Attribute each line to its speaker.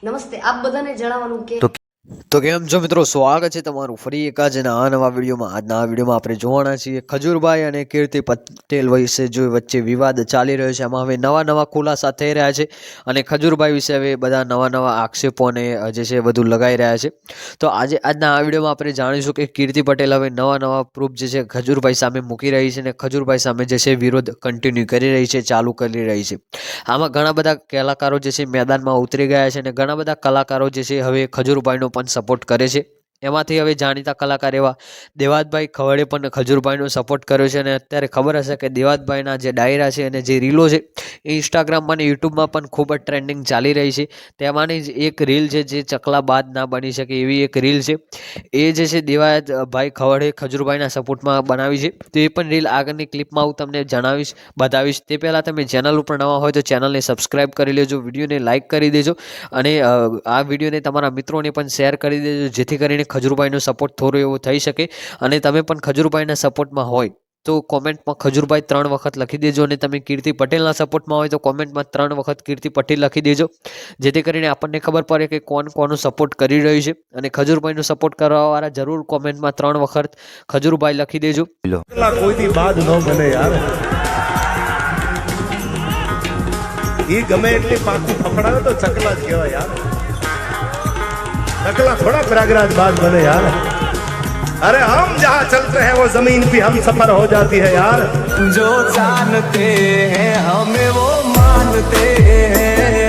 Speaker 1: નમસ્તે. આપ બધાને જણાવવાનું કે
Speaker 2: તો કેમ છો મિત્રો, સ્વાગત છે તમારું ફરી એક જ નવા વિડીયોમાં. આજના આ વિડીયોમાં આપણે જોવાના છીએ ખજૂરભાઈ અને કીર્તિ પટેલ વિશે જો વચ્ચે વિવાદ ચાલી રહ્યો છે. એમાં હવે નવા ખુલાસા થઈ રહ્યા છે અને ખજૂરભાઈ વિશે હવે બધા નવા આક્ષેપો અને જે છે બધું લગાઈ રહ્યા છે. તો આજના આ વિડીયોમાં આપણે જાણીશું કે કીર્તિ પટેલ હવે નવા પ્રૂફ જે છે ખજૂરભાઈ સામે મૂકી રહી છે અને ખજૂરભાઈ સામે જે છે વિરોધ કન્ટિન્યુ કરી રહી છે, ચાલુ કરી રહી છે. આમાં ઘણા બધા કલાકારો જે છે મેદાનમાં ઉતરી ગયા છે અને ઘણા બધા કલાકારો જે છે હવે ખજૂરભાઈનો પણ સપોર્ટ કરે છે. એમાંથી હવે જાણીતા કલાકાર એવા દેવાદભાઈ ખવડે પણ ખજૂરભાઈનો સપોર્ટ કર્યો છે અને અત્યારે ખબર હશે કે દેવાદભાઈના જે ડાયરા છે અને જે રીલો છે એ ઇન્સ્ટાગ્રામમાં અને યુટ્યુબમાં પણ ખૂબ જ ટ્રેન્ડિંગ ચાલી રહી છે. તેમાંની જ એક રીલ છે જે ચકલા બાદ ના બની શકે એવી એક રીલ છે. એ જે છે દેવાદભાઈ ખવડે ખજૂરભાઈના સપોર્ટમાં બનાવી છે. તો એ પણ રીલ આગળની ક્લિપમાં હું તમને બતાવીશ. તે પહેલાં તમે ચેનલ ઉપર નવા હોય તો ચેનલને સબસ્ક્રાઈબ કરી લેજો, વિડીયોને લાઇક કરી દેજો અને આ વિડીયોને તમારા મિત્રોને પણ શેર કરી દેજો, જેથી કરીને ખજૂરભાઈનો સપોર્ટ થોડો એવો થઈ શકે. અને તમે પણ ખજૂરભાઈના સપોર્ટમાં હોય તો કોમેન્ટમાં ખજૂરભાઈ 3 વખત લખી દેજો અને તમે કીર્તિ પટેલના સપોર્ટમાં હોય તો કોમેન્ટમાં 3 વખત કીર્તિ પટેલ લખી દેજો, જેથી કરીને આપણને ખબર પડે કે કોનો સપોર્ટ કરી રહ્યું છે. અને ખજૂરભાઈનો સપોર્ટ કરવાવાળા જરૂર કોમેન્ટમાં 3 વખત ખજૂરભાઈ લખી દેજો.
Speaker 3: કોઈથી બાદ ન બને યાર. એ ગમે એટલી પાકું પકડાવે તો ચકલા જ કહેવાય યાર. चकला थोड़ा प्रयागराज बात बने यार. अरे हम जहाँ चलते हैं वो जमीन भी हम सफर हो जाती है यार.
Speaker 4: जो जानते हैं हमें वो मानते हैं.